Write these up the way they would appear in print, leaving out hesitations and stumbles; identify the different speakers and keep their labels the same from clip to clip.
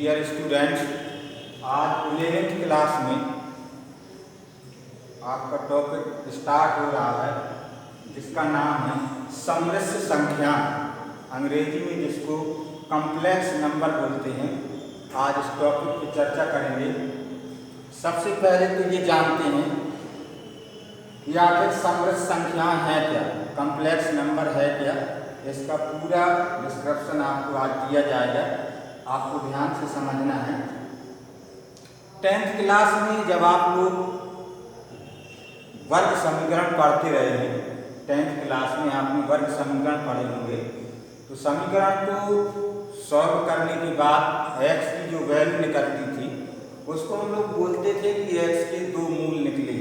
Speaker 1: Dear students, आज 11th class में आपका टॉपिक स्टार्ट हो रहा है जिसका नाम है समरस संख्या, अंग्रेजी में जिसको कॉम्प्लेक्स नंबर बोलते हैं। आज इस टॉपिक की चर्चा करेंगे। सबसे पहले तो ये जानते हैं कि आखिर समरस संख्या है क्या, कॉम्प्लेक्स नंबर है क्या। इसका पूरा डिस्क्रिप्शन आपको आज दिया जाएगा, आपको ध्यान से समझना है। 10th क्लास में जब आप लोग वर्ग समीकरण पढ़ते रहे हैं, 10th क्लास में आपने वर्ग समीकरण पढ़े होंगे, तो समीकरण को सॉल्व करने के बाद x की जो वैल्यू निकलती थी उसको हम लोग बोलते थे कि x के 2 मूल निकले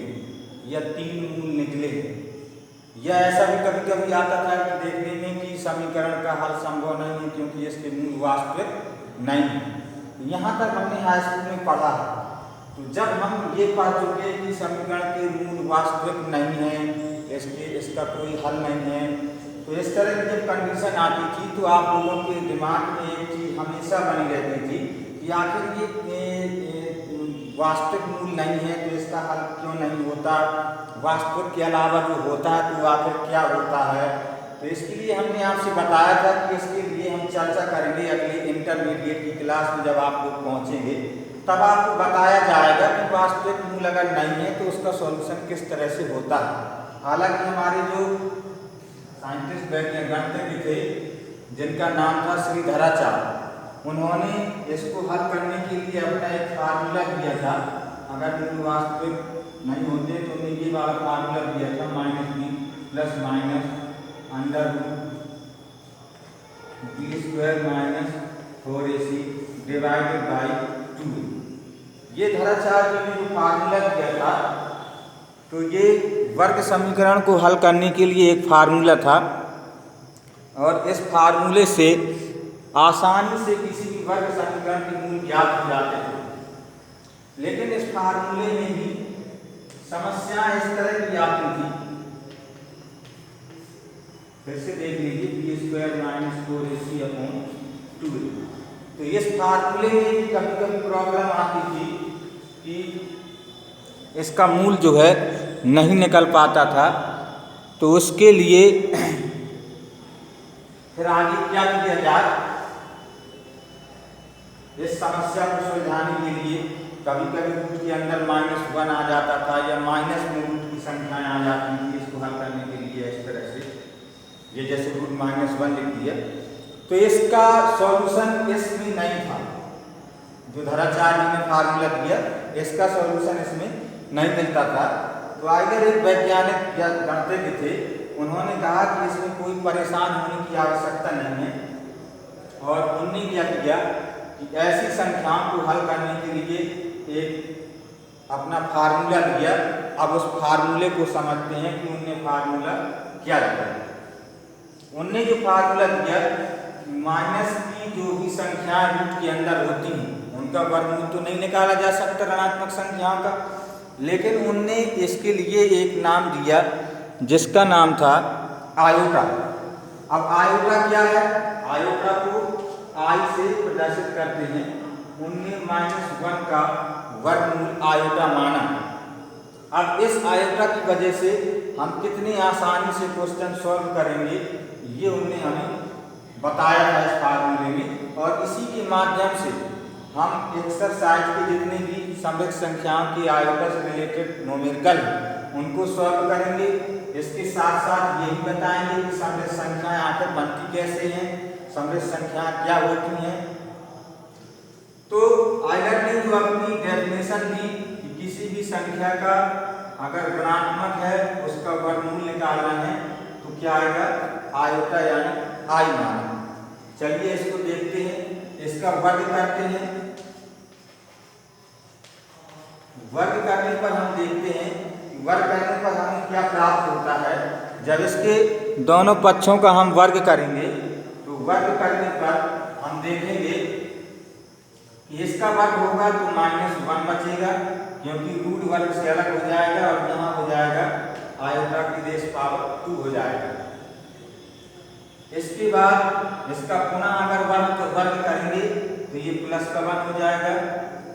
Speaker 1: या 3 मूल निकले। या ऐसा भी कभी कभी आता था कि देखने में कि समीकरण का हल संभव नहीं है क्योंकि इसके मूल वास्तविक नहीं है। यहाँ तक हमने हाई स्कूल में पढ़ा है। तो जब हम ये पढ़ चुके कि समीकरण के मूल वास्तविक नहीं है, इसका कोई हल नहीं है, तो इस तरह की जब कंडीशन आती थी तो आप लोगों के दिमाग में एक चीज़ हमेशा बनी रहती थी कि आखिर ये वास्तविक मूल नहीं है तो इसका हल क्यों नहीं होता, वास्तविक के अलावा जो होता है तो आखिर क्या होता है। तो इसके लिए हमने आपसे बताया था कि इसके लिए हम चर्चा करेंगे अगली इंटरमीडिएट की क्लास में। जब आप लोग पहुँचेंगे तब आपको बताया जाएगा कि वास्तविक मूल अगर नहीं है तो उसका सॉल्यूशन किस तरह से होता है। हालांकि हमारे जो साइंटिस्ट गणितज्ञ थे जिनका नाम था श्रीधराचार्य, उन्होंने इसको हल करने के लिए अपना एक फार्मूला दिया था। अगर मूल वास्तविक नहीं होते तो उन्हें ये वाला फार्मूला दिया था -b plus minus under b square minus 4ac divided by 2। ये धराचार्य जी ने जो फार्मूला दिया था तो ये वर्ग समीकरण को हल करने के लिए एक फार्मूला था और इस फार्मूले से आसानी से किसी भी वर्ग समीकरण के मूल ज्ञात हो जाते थे। लेकिन इस फार्मूले में भी समस्या इस तरह की आती थी, फिर से देख लीजिए, B square minus 4ac upon 2। तो इस फार्मूले में भी कभी कभी प्रॉब्लम आती थी कि इसका मूल जो है नहीं निकल पाता था। तो उसके लिए फिर आगे क्या किया जाए, इस समस्या को सुलझाने के लिए कभी कभी रूट के अंदर -1 आ जाता था या माइनस में रूट की संख्याएं आ जाती थी। इसको हल करने के लिए इस तरह से ये जैसे रूट -1 लिख दिया, तो इसका सॉल्यूशन इसमें नहीं था। जो धराचार्य ने फार्मूला दिया इसका सॉल्यूशन इसमें नहीं मिलता था। तो आइगर एक वैज्ञानिक या गणितज्ञ थे, उन्होंने कहा कि इसमें कोई परेशान होने की आवश्यकता नहीं है और उन्होंने क्या किया कि ऐसी संख्याओं को हल करने के लिए एक अपना फार्मूला दिया। अब उस फार्मूले को समझते हैं कि उनने फार्मूला क्या दिया। उनने जो फार्मूला दिया, माइनस की जो भी संख्याएं रूट के अंदर होती हैं उनका वर्गमूल तो नहीं निकाला जा सकता ऋणात्मक संख्याओं का, लेकिन उनने इसके लिए एक नाम दिया जिसका नाम था आयोटा। अब आयोटा क्या है, आयोटा को आई से प्रदर्शित करते हैं। उनने -1 का वर्गमूल आयोटा माना। अब इस आयोटा की वजह से हम कितनी आसानी से क्वेश्चन सॉल्व करेंगे ये उनने हमें बताया था इस फार्मूले में, और इसी के माध्यम से हम एक्सरसाइज के जितने भी समृद्ध संख्याओं की आयोटा से रिलेटेड न्यूमेरिकल उनको सॉल्व करेंगे। इसके साथ साथ यही बताएंगे कि समृद्ध संख्याएं आखिर बनती कैसे हैं, समृद्ध संख्याएं क्या होती हैं। तो आइगर ने जो अपनी डेफिनेशन दी कि किसी भी संख्या का अगर ऋणात्मक है उसका वर्गमूल निकालना है तो क्या आएगा, आयोटा यानी आई माना। चलिए इसको देखते हैं, इसका वर्ग करते हैं। वर्ग करने पर हम देखते हैं कि वर्ग करने पर हमें क्या प्राप्त होता है। जब इसके दोनों पक्षों का हम वर्ग करेंगे तो वर्ग करने पर हम देखेंगे कि इसका वर्ग होगा तो -1 बचेगा क्योंकि रूट वर्ग से अलग हो जाएगा और यहाँ हो जाएगा आयोटा की रेज़ पावर 2 हो जाएगा। इसके बाद इसका पुनः अगर वर्ग करेंगे तो ये प्लस का 1 हो जाएगा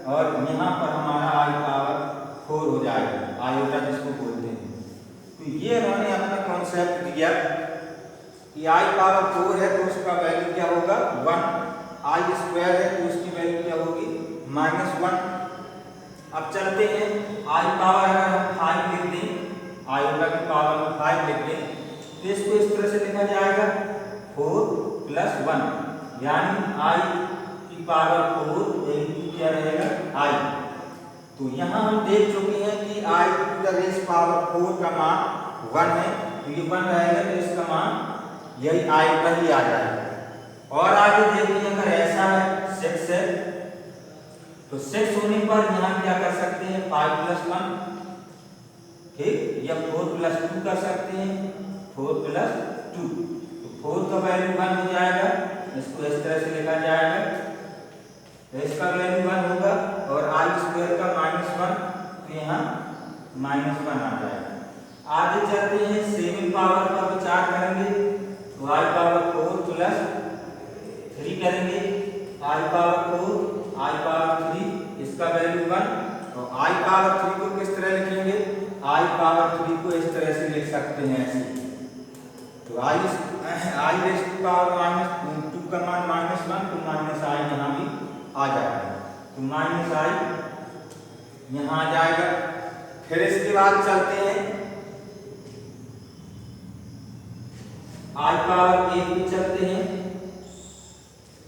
Speaker 1: और यहाँ पर हमारा आई पावर 4 हो जाएगा, आयोटा जिसको बोलते हैं। तो ये उन्होंने अपना कॉन्सेप्ट दिया कि आई पावर 4 है तो उसका वैल्यू क्या होगा 1, आई स्क्वायर है तो उसकी वैल्यू क्या होगी -1। अब चलते हैं, आई पावर अगर हम 5 लिख दें, आयोटा की पावर में 5 लिख दें तो इसको इस तरह से लिखा जाएगा 4 + 1, यानी आई की पावर 4 इनटू क्या रहेगा आई। तो यहाँ हम देख चुके हैं कि आई टू द रेस पावर 4 का मान 1 है, तो ये 1 रहेगा तो इसका मान यही आई पर ही आ जाएगा। और आगे देखिए अगर ऐसा है 6 है तो 6 होने पर यहाँ क्या कर सकते हैं 5 + 1, ठीक, या 4 + 2 कर सकते हैं, 4 + 2, तो 4 का वैल्यू 1 हो जाएगा, इसको इस तरह से लिखा जाएगा, तो इसका वैल्यू 1 होगा और आई स्क्वायर का -1 तो यहाँ -1 आ जाएगा। आगे चलते हैं 7 पावर पर विचार करेंगे तो आई पावर 4 + 3 करेंगे, आई पावर 4 आई पावर 3 इसका वैल्यू 1, और आई पावर 3 को किस तरह लिखेंगे, आई पावर 3 को इस तरह से लिख सकते हैं ऐसे, तो आई रेज़ टू पावर -2 का मान -1 तो -i यहाँ भी आ जाएगा, तो -i यहाँ आ जाएगा। फिर इसके बाद चलते हैं आई पावर 1 भी चलते हैं,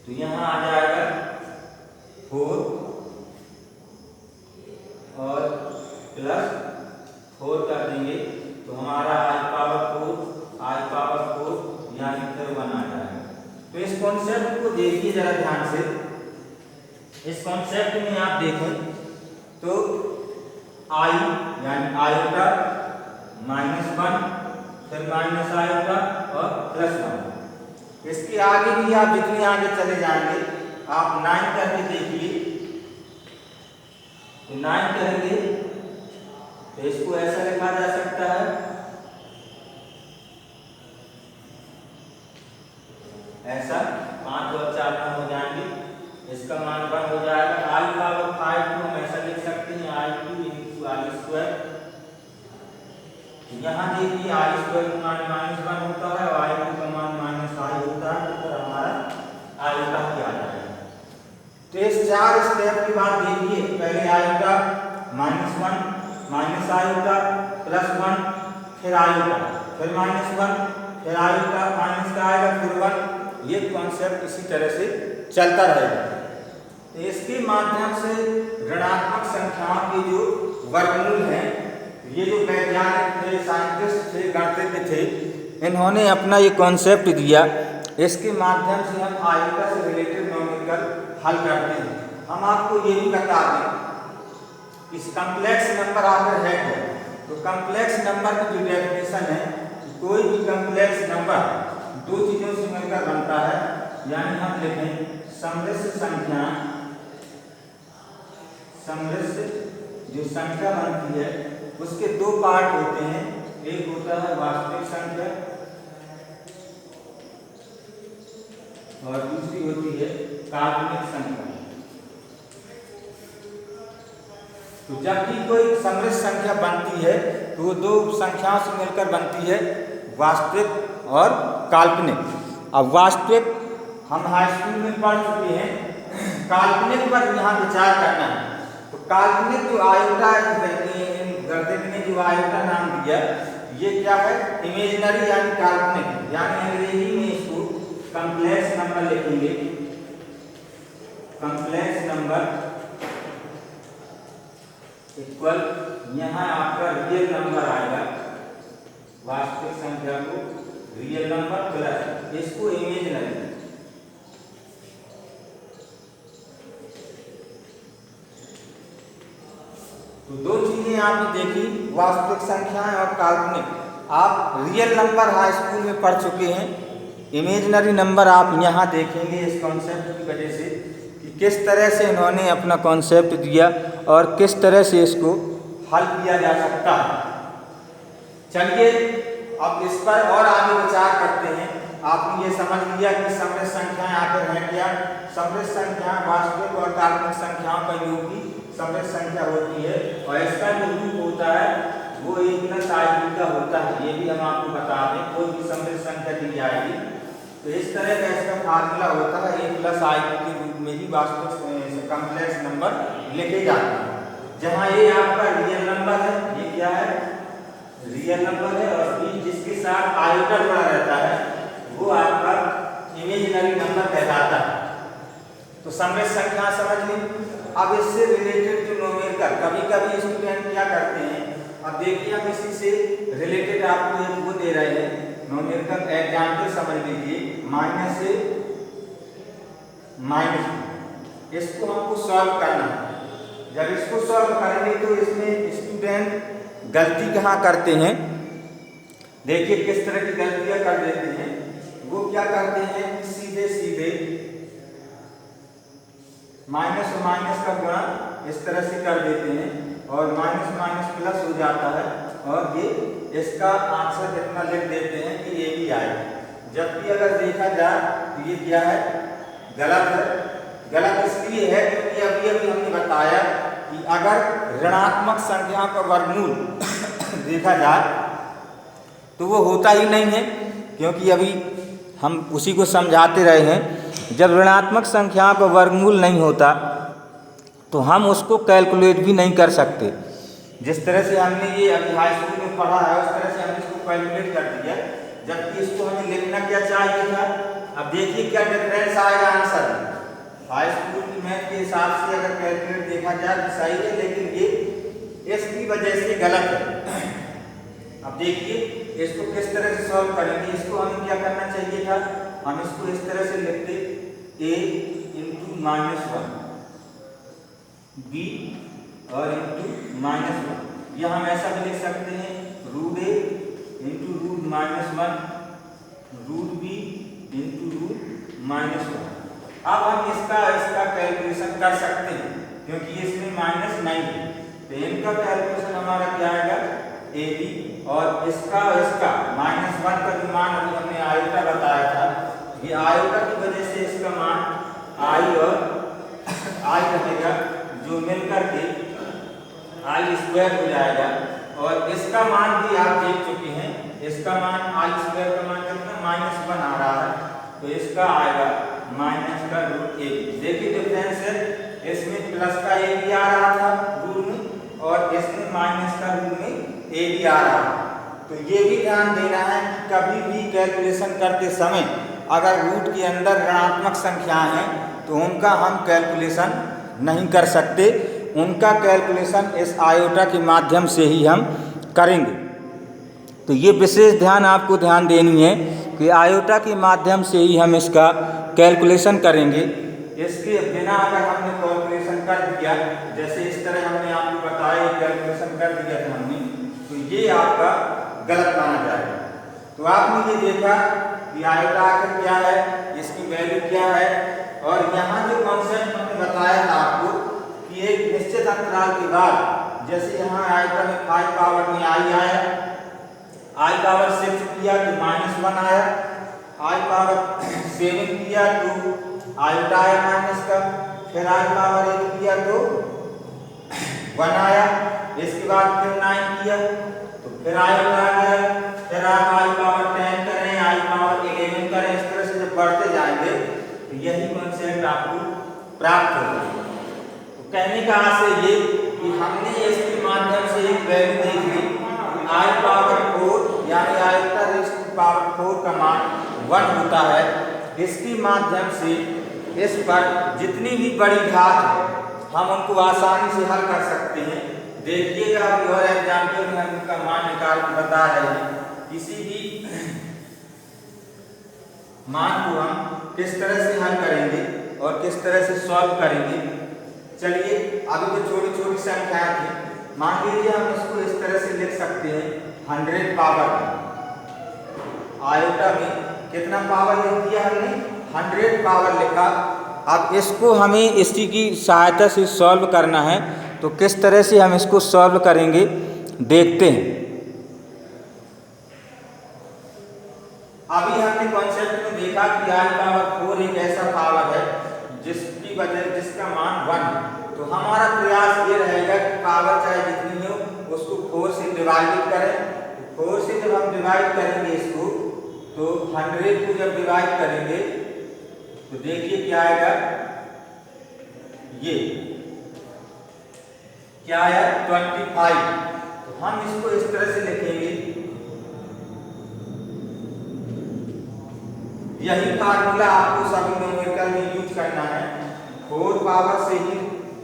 Speaker 1: तो यहाँ आ जाएगा 4 और +4 कर देंगे तो हमारा आई पावर 4 यानी फिर 1 आ जाएगा। तो इस कॉन्सेप्ट को देखिए जरा ध्यान से, इस कॉन्सेप्ट में आप देखें तो आई यानी आयोटा -1 फिर -आयोटा और +1, इसके आगे भी आप जितने आगे चले जाएंगे आप 9 करके देखिए, तो 9 करेंगे तो इसको ऐसा लिखा जा सकता है, ऐसा 5 और 4 में हो जाएंगे, इसका मान 1 हो जाएगा। आई पावर 5 को हम ऐसा लिख सकते हैं i2 × i², यहाँ देखिए आई स्क्वायर का मान -1 होता है और आई का मान -i होता है, तो फिर हमारा आयोटा क्या आ जाएगा। तो इस 4 स्टेप की बात देखिए, पहले आयोटा -1 आयोटा +1 फिर आयोटा फिर -1 फिर आयोटा माइनस का आएगा फिर 1, ये कॉन्सेप्ट इसी तरह से चलता रहेगा। तो इसके माध्यम से ऋणात्मक संख्याओं के जो वर्गमूल हैं, ये जो वैज्ञानिक थे, साइंटिस्ट थे, गणितज्ञ थे, इन्होंने अपना ये कॉन्सेप्ट दिया, इसके माध्यम से हम आयोटा से रिलेटेड न्यूमेरिकल हल करते हैं। हम आपको ये भी बता दें इस कम्प्लेक्स नंबर अगर है तो कम्प्लेक्स नंबर की जो डेफिनेशन है, कोई भी कम्प्लेक्स नंबर 2 चीजों से मिलकर बनता है, यानी हम लिखें समृद्ध संख्या, समृद्ध जो संख्या बनती है उसके 2 पार्ट होते हैं, एक होता है वास्तविक संख्या और दूसरी होती है काल्पनिक संख्या। तो जब भी कोई समृद्ध संख्या बनती है तो वो 2 संख्याओं से मिलकर बनती है, वास्तविक और काल्पनिक। अब वास्तविक हम हाई स्कूल में पढ़ चुके हैं, काल्पनिक पर यहाँ विचार करना है। तो काल्पनिक जो आयोटा गणितज्ञ ने जो आयोटा नाम दिया, ये क्या है इमेजिनरी यानी काल्पनिक, यानी अंग्रेजी में इसको कम्प्लेक्स नंबर लिखेंगे, कम्प्लेक्स नंबर इक्वल यहाँ आपका रियल नंबर आएगा, वास्तविक संख्या को रियल नंबर प्लस इसको इमेजिनरी। तो 2 चीजें आपने देखी, वास्तविक संख्याएं और काल्पनिक। आप रियल नंबर हाई स्कूल में पढ़ चुके हैं, इमेजिनरी नंबर आप यहाँ देखेंगे इस कॉन्सेप्ट की वजह से कि किस तरह से इन्होंने अपना कॉन्सेप्ट दिया और किस तरह से इसको हल किया जा सकता है। चलिए अब इस पर और आगे विचार करते हैं आपने ये समझ लिया कि समृद्ध संख्याएं आखिर हैं क्या। समृद्ध संख्या वास्तविक और काल्पनिक संख्याओं का योग की समृद्ध संख्या होती है और इसका जो रूप होता है वो a प्लस i का होता है। ये भी हम आपको बता दें, कोई भी समृद्ध संख्या दी जाएगी तो इस तरह का इसका फार्मूला होता है, a प्लस i के रूप में ही वास्तविक कॉम्प्लेक्स नंबर लिखे जाते हैं। जहाँ a आपका रियल नंबर है, ये क्या है, रियल नंबर है, और b जिसके साथ आयोटा जुड़ा रहता है वो आपका इमेजिनरी नंबर कहलाता है। तो समृद्ध संख्या समझ ली। अब इससे रिलेटेड जो न्यूमेरिकल, कभी कभी स्टूडेंट क्या करते हैं, अब देखिए हम इसी से रिलेटेड आपको एक वो दे रहे हैं न्यूमेरिकल एग्जाम्पल, समझ लीजिए माइनस से माइनस, इसको हमको सॉल्व करना है। जब इसको सॉल्व करेंगे तो इसमें स्टूडेंट गलती कहाँ करते हैं, देखिए किस तरह की गलतियां कर देते हैं। वो क्या करते हैं कि सीधे सीधे माइनस और माइनस का गुणा इस तरह से कर देते हैं और माइनस माइनस प्लस हो जाता है और ये इसका आंसर इतना लिख देते हैं कि ये भी आए। जबकि अगर देखा जाए तो ये क्या है, गलत है। गलत इसलिए है क्योंकि अभी अभी हमने बताया कि अगर ऋणात्मक संख्याओं का वर्गमूल देखा जाए तो वो होता ही नहीं है, क्योंकि अभी हम उसी को समझाते रहे हैं। जब ऋणात्मक संख्याओं का वर्गमूल नहीं होता तो हम उसको कैलकुलेट भी नहीं कर सकते। जिस तरह से हमने ये अभी हाई स्कूल में पढ़ा है उस तरह से हमने इसको कैलकुलेट कर दिया, जबकि इसको हमें लिखना क्या चाहिए था। अब देखिए क्या डिफरेंस आएगा आंसर में। हाई स्कूल की मैथ के हिसाब से अगर कैलकुलेट देखा जाए तो सही है, लेकिन ये इसकी वजह से गलत है। अब देखिए इसको किस तरह से सॉल्व करेंगे। इसको हमें क्या करना चाहिए था, हम इसको इस तरह से लिखते a इंटू -1 b और इंटू -1, या हम ऐसा भी लिख सकते हैं root a into root -1 root b into root -1। अब हम इसका कैलकुलेशन कर सकते हैं क्योंकि इसमें माइनस नहीं है, तो इनका कैलकुलेशन हमारा क्या आएगा ए बी, और इसका -1 का जो मान अभी हमने आयोटा बताया था, ये आयोटा की वजह से इसका मान आई और आई रहेगा, जो मिलकर के आई स्क्वायर हो जाएगा। और इसका मान भी आप देख चुके हैं, इसका मान आई स्क्वायर का मान कितना -1 आ रहा है, तो इसका आएगा माइनस का रूट ए। देखिए डिफरेंस है, इसमें प्लस का ए भी आ रहा था रूट में और इसमें माइनस का रूट में ए भी आ रहा है। तो ये भी ध्यान देना है कि कभी भी कैलकुलेशन करते समय अगर रूट के अंदर ऋणात्मक संख्याएं हैं तो उनका हम कैलकुलेशन नहीं कर सकते, उनका कैलकुलेशन इस आयोटा के माध्यम से ही हम करेंगे। तो ये विशेष ध्यान आपको ध्यान देनी है कि आयोटा के माध्यम से ही हम इसका कैलकुलेशन करेंगे। इसके बिना अगर हमने कैलकुलेशन कर दिया, जैसे इस तरह हमने आपको बताया कैलकुलेशन कर दिया था हमने, तो ये आपका गलत माना जाएगा। तो आपने ये देखा कि आयोटा आखिर क्या है, इसकी वैल्यू क्या है, और यहाँ जो कॉन्सेप्ट हमने बताया था आपको कि एक निश्चित अंतराल के बाद, जैसे यहाँ आयोटा में 5 पावर में आई आया, आई पावर 6 किया तो -1 आया, आई पावर 7 किया तो आयोटा आया माइनस का, फिर आई पावर 8 किया तो 1 आया, इसके बाद फिर 9 किया तो फिर आयोटा आ गया, फिर आप आई पावर 10 करें, आई पावर 11 करें, इस तरह से जब बढ़ते जाएंगे तो यही कॉन्सेप्ट आपको प्राप्त होगा। तो कहने का आशय ये कि हमने इसके माध्यम से एक वैल्यू देख ली, आई पावर 4 यानी आयोटा रेज़ टू पावर 4 का मान 1 होता है। इसके माध्यम से इस पर जितनी भी बड़ी घात है हम उनको आसानी से हल कर सकते हैं। देखिएगा अभी और एग्जाम्पल में हम उनका मान निकाल के बता रहे हैं। किसी भी मान को हम किस तरह से हल करेंगे और किस तरह से सॉल्व करेंगे। चलिए अभी तो छोटी छोटी संख्याएं थी, मान लीजिए हम इसको इस तरह से लिख सकते हैं 100 पावर, आयोटा में कितना पावर लिख दिया हमने, 100 पावर लिखा। अब इसको हमें इसी की सहायता से सॉल्व करना है, तो किस तरह से हम इसको सॉल्व करेंगे देखते हैं। अभी हमने कॉन्सेप्ट में देखा कि आई पावर 4 एक ऐसा पावर है जिसका मान 1 है। तो हमारा प्रयास ये रहेगा कि पावर चाहे जितनी हो उसको 4 से डिवाइड करें। 4 से जब हम डिवाइड करेंगे इसको, तो 100 को जब डिवाइड करेंगे तो देखिए क्या आएगा, ये क्या है 25। तो हम इसको इस तरह से लिखेंगे, यही फार्मूला आपको सभी न्यूमेरिकल में यूज करना है। 4 पावर से ही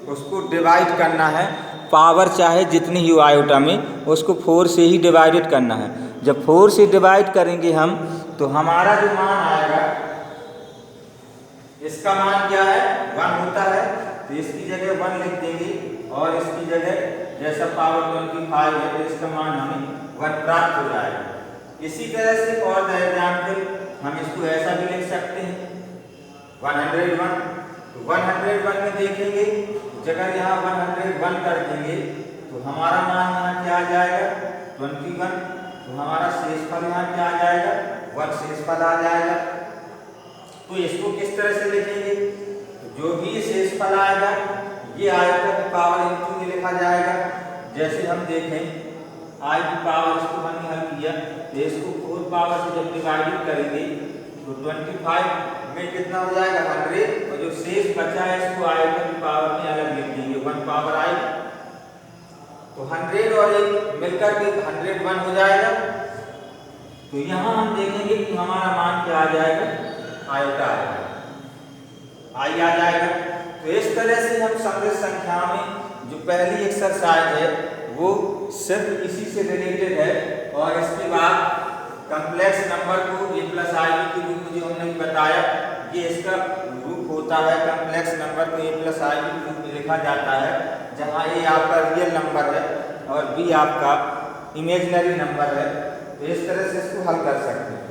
Speaker 1: उसको डिवाइड करना है, पावर चाहे जितनी ही आयोटा में उसको 4 से ही डिवाइडेड करना है। जब 4 से डिवाइड करेंगे हम, तो हमारा जो मान आएगा, इसका मान क्या है 1 होता है, तो इसकी जगह 1 लिख देंगे और इसकी जगह जैसा पावर 25 है तो इसका मान हमें 1 प्राप्त हो जाएगा। इसी तरह से फॉर द एग्जाम्पल हम इसको ऐसा भी लिख सकते हैं 101। तो 101 में देखेंगे, जगह यहाँ 101 कर देंगे तो हमारा मान यहाँ क्या आ जाएगा 21। तो हमारा शेषफल यहाँ क्या आ जाएगा 1 शेषफल आ जाएगा। तो इसको किस तरह से लिखेंगे, तो जो भी शेषफल आएगा ये आयोटा की पावर इनटू में लिखा जाएगा। जैसे हम देखें आई की पावर, इसको हमने हल किया तो इसको 4 पावर से जब डिवाइड करेंगे तो 25 में कितना हो जाएगा 100, और जो शेष बचा है इसको आयोटा की पावर में अलग लिख देंगे 1 पावर आई। तो 100 और 1 मिलकर के 101 हो जाएगा। तो यहाँ हम देखेंगे कि हमारा मान क्या आ जाएगा, आयोटा आ जाएगा, आई आ जाएगा। तो इस तरह से हम समृद्ध संख्या में जो पहली एक्सरसाइज है वो सिर्फ इसी से रिलेटेड है। और इसके बाद कॉम्प्लेक्स नंबर को a प्लस आई के रूप में जो हमने बताया, ये इसका रूप होता है। कॉम्प्लेक्स नंबर को a प्लस आई के रूप में लिखा जाता है, जहाँ a आपका रियल नंबर है और b आपका इमेजिनरी नंबर है। तो इस तरह से इसको हल कर सकते हैं।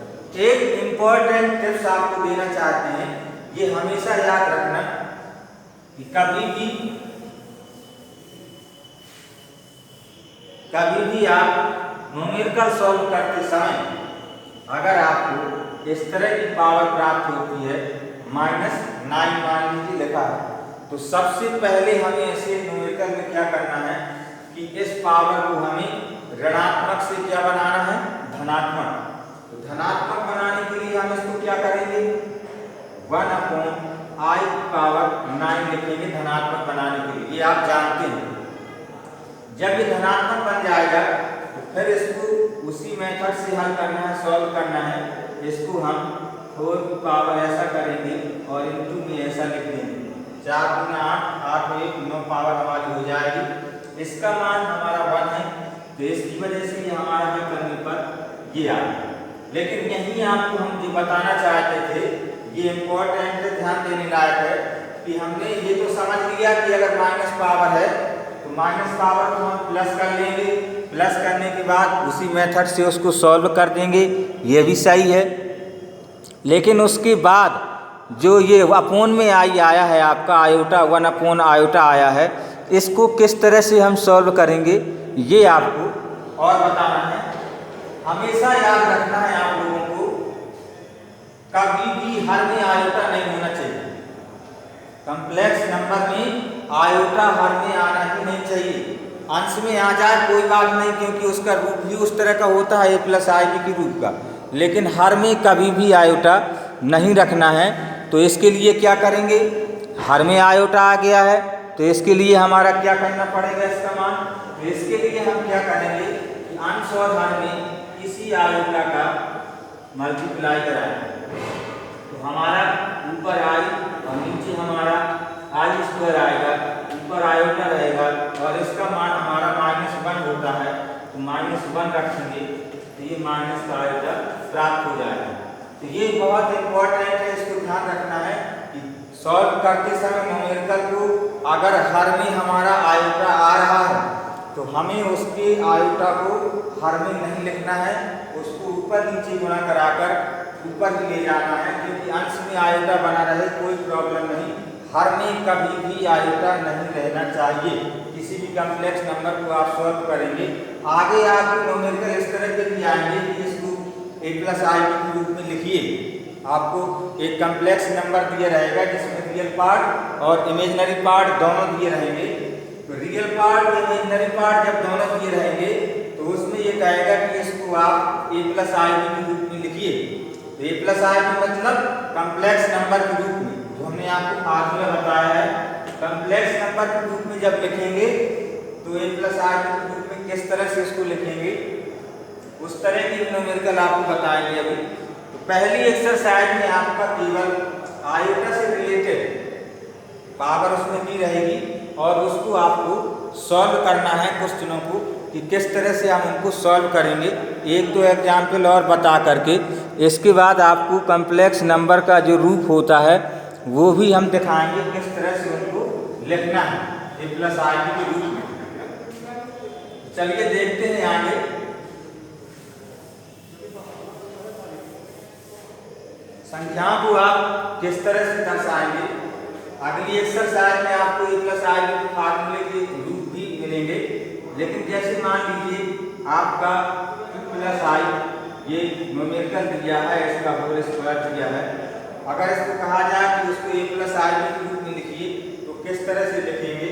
Speaker 1: एक इम्पॉर्टेंट टिप्स आपको देना चाहते हैं, ये हमेशा याद रखना कि कभी भी आप न्यूमेरिकल सॉल्व करते समय अगर आपको इस तरह की पावर प्राप्त होती है -9 मान लीजिए लिखा है, तो सबसे पहले हमें ऐसे न्यूमेरिकल में क्या करना है कि इस पावर को हमें ऋणात्मक से क्या बनाना है, धनात्मक। तो धनात्मक बनाने के लिए हम इसको क्या करेंगे 1/i पावर 9 लिखेंगे धनात्मक बनाने के लिए। ये आप जानते हैं। जब ये धनात्मक बन जाएगा तो फिर इसको उसी मेथड से हल करना है, सॉल्व करना है। इसको हम 4 की पावर ऐसा करेंगे और इनटू में ऐसा लिख देंगे 4 × 8 8 और 1 9 पावर हमारी हो जाएगी। इसका मान हमारा 1 है, तो इसकी वजह से ये हमारा हल करने पर ये आएगा। लेकिन यही आपको हम जो बताना चाहते थे, ये इम्पोर्टेंट ध्यान देने लायक है कि हमने ये तो समझ लिया कि अगर माइनस पावर है तो माइनस पावर को हम प्लस कर लेंगे, प्लस करने के बाद उसी मेथड से उसको सॉल्व कर देंगे, ये भी सही है। लेकिन उसके बाद जो ये अपोन में आया है आपका आयोटा 1/आयोटा आया है, इसको किस तरह से हम सॉल्व करेंगे ये आपको और बताना है। हमेशा याद रखना है आप लोगों को, कभी भी हर में आयोटा नहीं होना चाहिए। कॉम्प्लेक्स नंबर में आयोटा हर में आना ही नहीं चाहिए। अंश में आ जाए कोई बात नहीं, क्योंकि उसका रूप भी उस तरह का होता है a+ib के रूप का। लेकिन हर में कभी भी आयोटा नहीं रखना है। तो इसके लिए क्या करेंगे, हर में आयोटा आ गया है तो इसके लिए हमारा क्या करना पड़ेगा, इसका मान। तो इसके लिए हम क्या करेंगे कि अंश और हर में इसी आयोटा का मल्टीप्लाई कराएंगे। तो हमारा ऊपर आई और नीचे हमारा i² आएगा, ऊपर आयोटा रहेगा और इसका मान हमारा -1 होता है। तो -1 रखेंगे तो ये माइनस का आयोटा प्राप्त हो जाएगा। तो ये बहुत इंपॉर्टेंट है, इसको ध्यान रखना है कि सॉल्व करते समय न्यूमेरिकल को अगर हर में हमारा आयोटा आ रहा है तो हमें उसके आयोटा को हर में नहीं लिखना है, उसको ऊपर नीचे गुणा कराकर ऊपर ही ले जाना है, क्योंकि अंश में आयोटा बना रहे कोई प्रॉब्लम नहीं। हर में कभी भी आयोटा नहीं रहना चाहिए। किसी भी कॉम्प्लेक्स नंबर को आप सॉल्व करेंगे, आगे आपके न्यूमेरिकल इस तरह के भी आएंगे कि इसको a+ib के रूप में लिखिए। आपको एक कम्प्लेक्स नंबर दिया रहेगा जिसमें रियल पार्ट और इमेजिनरी पार्ट दोनों दिए रहेंगे। तो रियल पार्ट और इमेजिनरी पार्ट जब दोनों दिए रहेंगे तो उसमें ये कहेगा कि इसको आप a+ib के रूप में लिखिए। तो a+ib मतलब कम्प्लेक्स नंबर के रूप में, जो हमने आपको फार्मूला बताया है, कम्प्लेक्स नंबर के रूप में जब लिखेंगे तो a+ib के रूप में किस तरह से इसको लिखेंगे उस तरह की न्यूमेरिकल आपको बताएंगे अभी। तो पहली एक्सरसाइज में आपका केवल आयोटा से रिलेटेड पावर उसमें दी रहेगी और उसको आपको सॉल्व करना है क्वेश्चनों को कि किस तरह से हम उनको सॉल्व करेंगे, एक दो एग्जाम्पल और बता करके। इसके बाद आपको कम्प्लेक्स नंबर का जो रूप होता है वो भी हम दिखाएंगे किस तरह से उनको लिखना है a+ib के रूप में। चलिए देखते हैं आगे। संख्याओं को आप किस तरह से दर्शाएंगे। अगली एक्सरसाइज में आपको a+ib के फार्मूले के रूप भी मिलेंगे, लेकिन जैसे मान लीजिए आपका 2+i ये न्यूमेरिकल दिया है, इसका होल स्क्वायर दिया है। अगर इसको कहा जाए कि उसको a+ib के रूप में लिखिए तो किस तरह से लिखेंगे।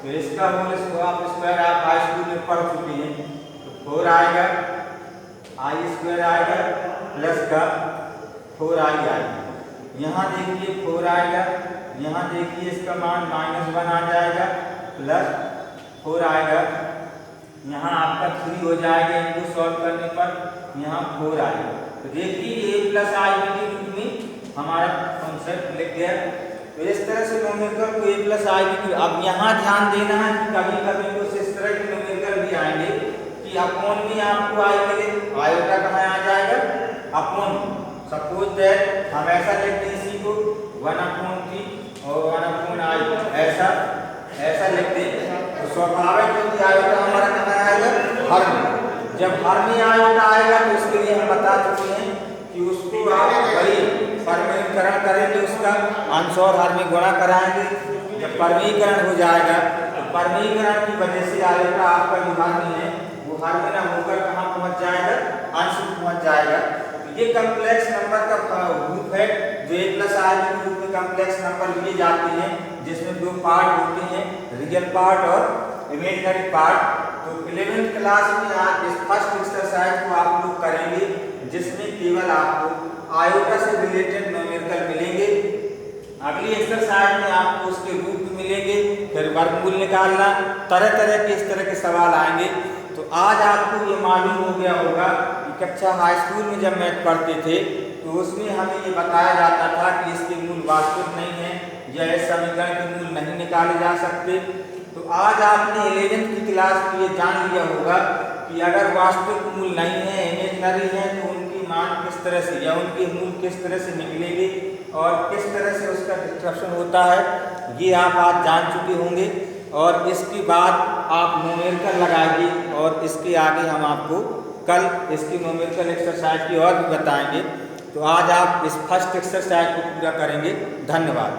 Speaker 1: तो इसका होल स्क्वायर आप हाई स्कूल में पढ़ चुके हैं। तो 4 आएगा, i² आएगा प्लस का 4i आएगा। यहाँ देखिए 4 आएगा, यहाँ देखिए इसका मान -1 आ जाएगा प्लस 4 आएगा। यहाँ आपका 3 हो जाएगा इनको सॉल्व करने पर, यहाँ 4 आएगा। तो देखिए a+ib के रूप में हमारा कॉन्सेप्ट लिख गया। तो इस तरह से न्यूमेरिकल को a+ib की, अब यहाँ ध्यान देना है कि कभी कभी कुछ इस तरह के न्यूमेरिकल भी आएंगे कि अपॉन में आपको i मिले, आयोटा कहाँ आ जाएगा अपॉन। सपोज दैट हम ऐसा लिखते हैं इसी को 1/3 और 1/i ऐसा लिखते हैं। तो स्वाभाविक है कि आयोटा हमारा कहाँ आएगा हर में। जब हर में आयोटा आएगा तो उसके लिए हम बता चुके हैं कि उसको आप वही परमीकरण करेंगे, उसका अंश और हर में गुणा कराएंगे। जब परमीकरण हो जाएगा तो परमीकरण की वजह से आयोटा आपका जो हर में है वो हर में ना होकर कहाँ पहुँच जाएगा, अंश में पहुँच जाएगा। ये कम्प्लेक्स नंबर का रूप है जो a+ib के रूप में कम्प्लेक्स नंबर लिए जाते हैं, जिसमें दो पार्ट होते हैं, रियल पार्ट और इमेजिनरी पार्ट। तो 11th क्लास में आप इस फर्स्ट एक्सरसाइज को आप लोग करेंगे जिसमें केवल आपको आयोटा से रिलेटेड न्यूमेरिकल मिलेंगे। अगली एक्सरसाइज में आपको उसके रूप मिलेंगे, फिर वर्गमूल निकालना, तरह तरह के इस तरह के सवाल आएंगे। तो आज आपको ये मालूम हो गया होगा कि कक्षा हाई स्कूल में जब मैथ पढ़ते थे तो उसमें हमें ये बताया जाता था कि इसके मूल वास्तविक नहीं है या इस समीकरण के मूल नहीं निकाले जा सकते। तो आज आपने 11th की क्लास में ये जान लिया होगा कि अगर वास्तविक मूल नहीं है, इमेजिनरी है, तो उनकी मान किस तरह से या उनके मूल किस तरह से निकलेंगे और किस तरह से उसका डिस्ट्रक्शन होता है, ये आप आज जान चुके होंगे। और इसके बाद आप न्यूमेरिकल लगाइए और इसके आगे हम आपको कल इसकी न्यूमेरिकल एक्सरसाइज की और भी बताएंगे। तो आज आप इस फर्स्ट एक्सरसाइज को पूरा करेंगे। धन्यवाद।